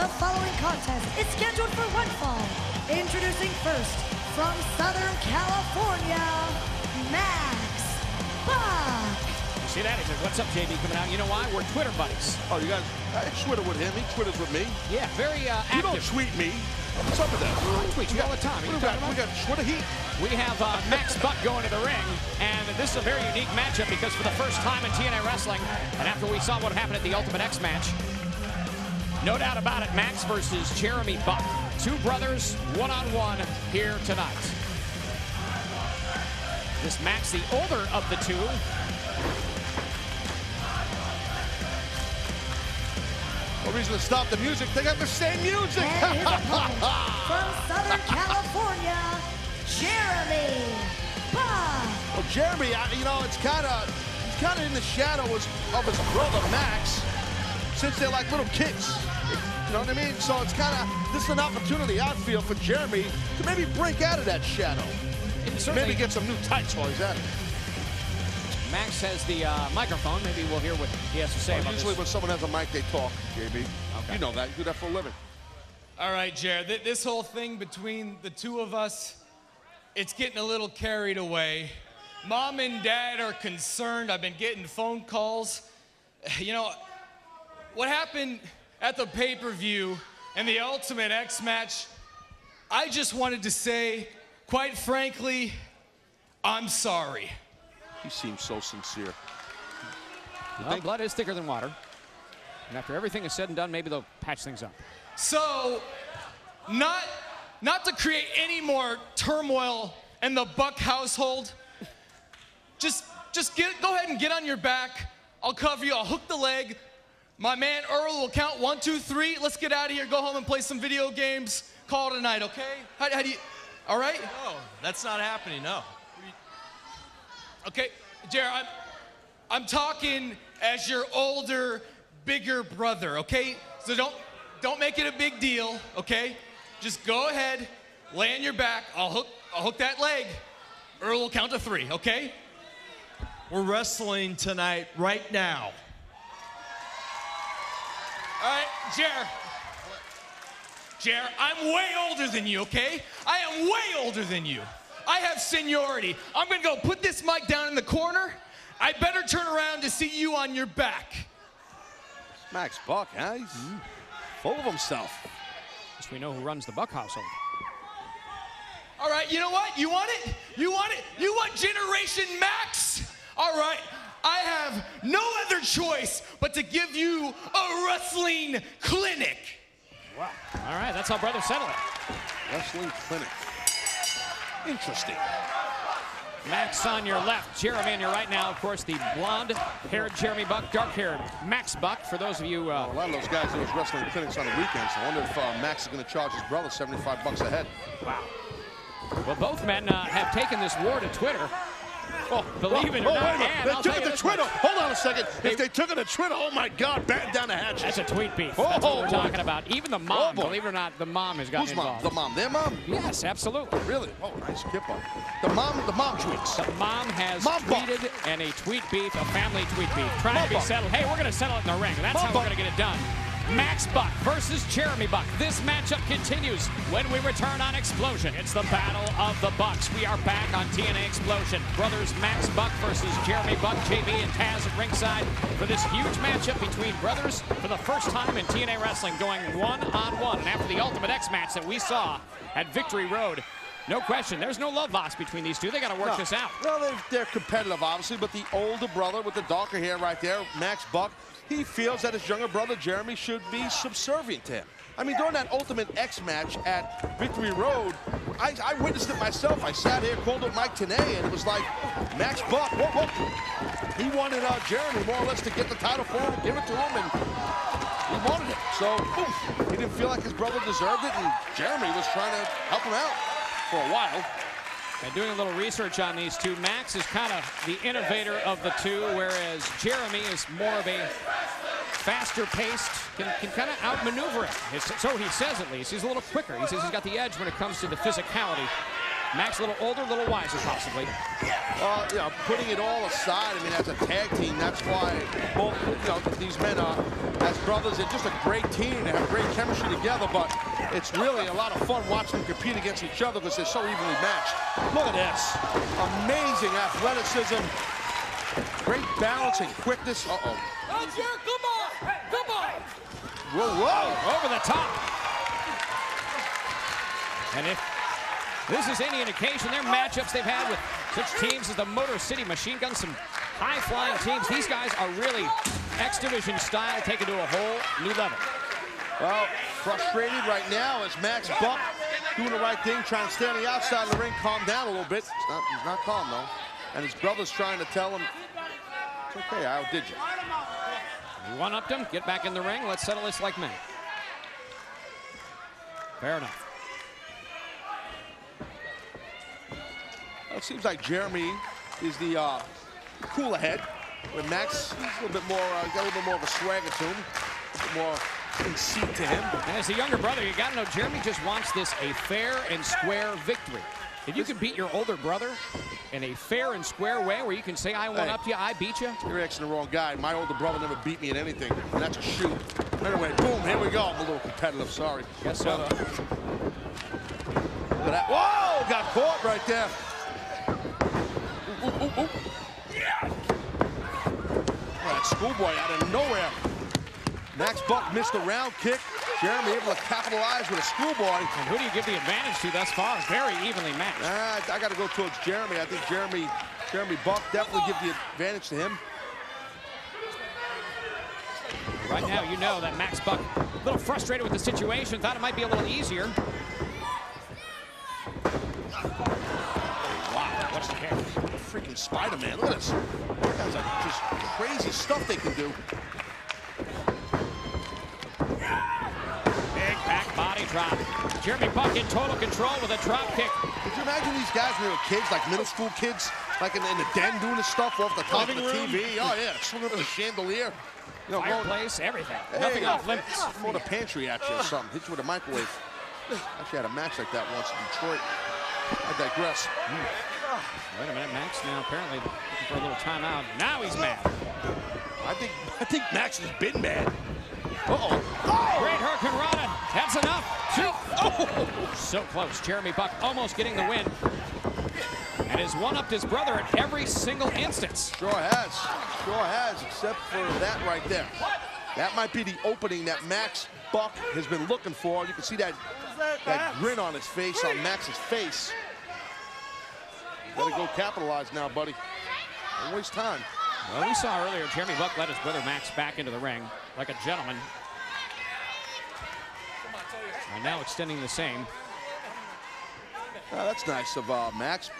The following contest is scheduled for one fall. Introducing first, from Southern California, Max Buck. You see that? He said, "What's up, JB?" Coming out. You know why? We're Twitter buddies. Oh, you guys, I Twitter with him. He Twitters with me. Yeah, very active. You don't tweet me. What's up with that? I tweet you all the time. We got Twitter heat. We have Max Buck going to the ring, and this is a very unique matchup because for the first time in TNA Wrestling, and after we saw what happened at the Ultimate X match, no doubt about it, Max versus Jeremy Buck. Two brothers, one-on-one here tonight. This Max, the older of the two. No reason to stop the music. They got the same music. And his opponent, from Southern California, Jeremy Buck. Well, Jeremy, you know, he's kind of in the shadows of his brother Max, since they're like little kids. You know what I mean? So it's this is an opportunity, I feel, for Jeremy to maybe break out of that shadow. Maybe get some new tights while he's at it. Max has the microphone. Maybe we'll hear what he has to say about usually this. when someone has a mic, they talk, JB. Okay. You know that. You do that for a living. All right, Jared, this whole thing between the two of us, it's getting a little carried away. Mom and Dad are concerned. I've been getting phone calls. You know, what happened at the pay-per-view and the Ultimate X match, I just wanted to say, quite frankly, I'm sorry. He seems so sincere. Well, blood is thicker than water. And after everything is said and done, maybe they'll patch things up. So, not to create any more turmoil in the Buck household, just go ahead and get on your back. I'll cover you. I'll hook the leg. My man Earl will count 1, 2, 3. Let's get out of here. Go home and play some video games. Call it a night, okay? How do you? All right? No, that's not happening. No. Okay, Jared, I'm talking as your older, bigger brother, okay? So don't make it a big deal, okay? Just go ahead, lay on your back. I'll hook that leg. Earl will count to 3, okay? We're wrestling tonight, right now. All right, Jared, I'm way older than you, okay? I am way older than you. I have seniority. I'm gonna go put this mic down in the corner. I better turn around to see you on your back. Max Buck, huh? He's full of himself. Guess we know who runs the Buck household. All right, you know what? You want it? You want it? You want Generation Max? All right, I have no other choice but to give you a wrestling clinic. Wow. All right, that's how brothers settle it. Wrestling clinic. Interesting. Max on your left, Jeremy on your right now. Of course, the blonde-haired Jeremy Buck, dark-haired Max Buck. For those of you... a lot of those guys do those wrestling clinics on the weekends. I wonder if Max is going to charge his brother $75 a head. Wow. Well, both men have taken this war to Twitter. Oh, believe it or not. They took it to Twitter. Hold on a second. If they took it to Twitter, oh my God, batten down the hatches. That's a tweet beef. That's what we're talking about. Even the mom, believe it or not, the mom has gotten involved. The mom? Their mom? Yes, absolutely. Really? Oh, nice skip up. The mom tweets. The mom has tweeted, and a tweet beef, a family tweet beef, trying to be settled. Hey, we're going to settle it in the ring. That's how we're going to get it done. Max Buck versus Jeremy Buck. This matchup continues when we return on Explosion. It's the Battle of the Bucks. We are back on TNA Explosion. Brothers Max Buck versus Jeremy Buck. JB and Taz at ringside for this huge matchup between brothers for the first time in TNA Wrestling, going one-on-one. And after the Ultimate X match that we saw at Victory Road, no question, there's no love lost between these two. They got to work this out. Well, they're competitive, obviously, but the older brother with the darker hair right there, Max Buck, he feels that his younger brother, Jeremy, should be subservient to him. I mean, during that Ultimate X match at Victory Road, I witnessed it myself. I sat here, called up Mike Tenay, and it was like, Max Buck, he wanted Jeremy more or less to get the title for him, give it to him, and he wanted it. So, he didn't feel like his brother deserved it, and Jeremy was trying to help him out for a while. And doing a little research on these two, Max is kind of the innovator of the two, whereas Jeremy is more of a faster-paced, can kind of outmaneuver it. So he says, at least. He's a little quicker. He says he's got the edge when it comes to the physicality. Max a little older, a little wiser, possibly. Well, you know, putting it all aside, I mean, as a tag team, that's why both, you know, these men are, as brothers, they're just a great team. They have great chemistry together, but it's really a lot of fun watching them compete against each other because they're so evenly matched. Look at this. Amazing athleticism, great balance and quickness. Uh-oh. Come on! Come on! Whoa, whoa! Over the top. And if this is any indication, their matchups they've had with such teams as the Motor City Machine Guns, some high-flying teams. These guys are really X-Division style, taken to a whole new level. Well, frustrated right now as Max Buck doing the right thing, trying to stay on the outside of the ring, calm down a little bit. He's not calm, though. And his brother's trying to tell him, it's okay, I outdid you. You one-upped him, get back in the ring, let's settle this like men. Fair enough. Well, it seems like Jeremy is the cooler head. With Max, he's a little bit more, got a little bit more of a swagger to him, a bit more conceit to him. And as a younger brother, you got to know Jeremy just wants this a fair and square victory. If you can beat your older brother in a fair and square way where you can say, I went up to you, I beat you. You're asking the wrong guy. My older brother never beat me in anything, and that's a shoot. Anyway, boom, here we go. I'm a little competitive, sorry. Guess so. Look at that. Whoa, got caught right there. Ooh. Oh, that schoolboy out of nowhere. Max Buck missed a round kick. Jeremy able to capitalize with a schoolboy. And who do you give the advantage to thus far? Very evenly matched. I got to go towards Jeremy. I think Jeremy Buck definitely give the advantage to him. Right now, you know that Max Buck, a little frustrated with the situation, thought it might be a little easier. Wow, what's the kick? Freaking Spider-Man, look at this. These guys are just crazy stuff they can do. Big back body drop. Jeremy Buck in total control with a drop kick. Could you imagine these guys when they were kids, like middle school kids, like in the den doing this stuff off the top of the TV? Oh yeah, swinging up the chandelier. You know, Fireplace, everything. Hey, Nothing off limits. Throw the pantry at you or something. Hit you with a microwave. Actually had a match like that once in Detroit. I digress. Wait a minute, Max now apparently looking for a little timeout. Now he's mad. I think Max has been mad. Great Hurricane Rana. That's enough. So close. Jeremy Buck almost getting the win. And has one-upped his brother at every single instance. Sure has, except for that right there. That might be the opening that Max Buck has been looking for. You can see that grin on his face, on Max's face. Gotta go capitalize now, buddy. Don't waste time. Well, we saw earlier Jeremy Buck let his brother Max back into the ring like a gentleman. And now extending the same. That's nice of Max.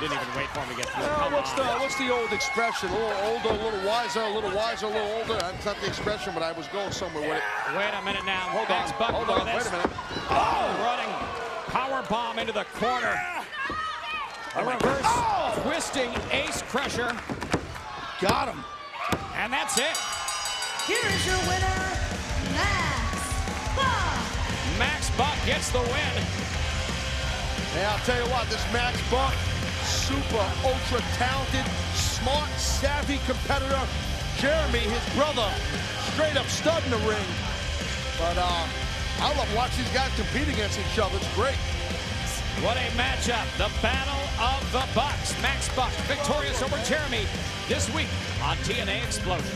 Didn't even wait for him to get through. What's the old expression? A little older, a little wiser, a little wiser, a little older. That's not the expression, but I was going somewhere with it. Wait a minute now. Hold Max on, Buck, hold look on, at wait this. a minute. Running power bomb into the corner. A reverse twisting ace crusher. Got him. And that's it. Here is your winner, Max Buck. Max Buck gets the win. Hey, I'll tell you what, this Max Buck, super, ultra talented, smart, savvy competitor. Jeremy, his brother, straight up stud in the ring. But I love watching these guys compete against each other. It's great. What a matchup. The Battle of the Bucks. Max Buck victorious over Jeremy this week on TNA Explosion.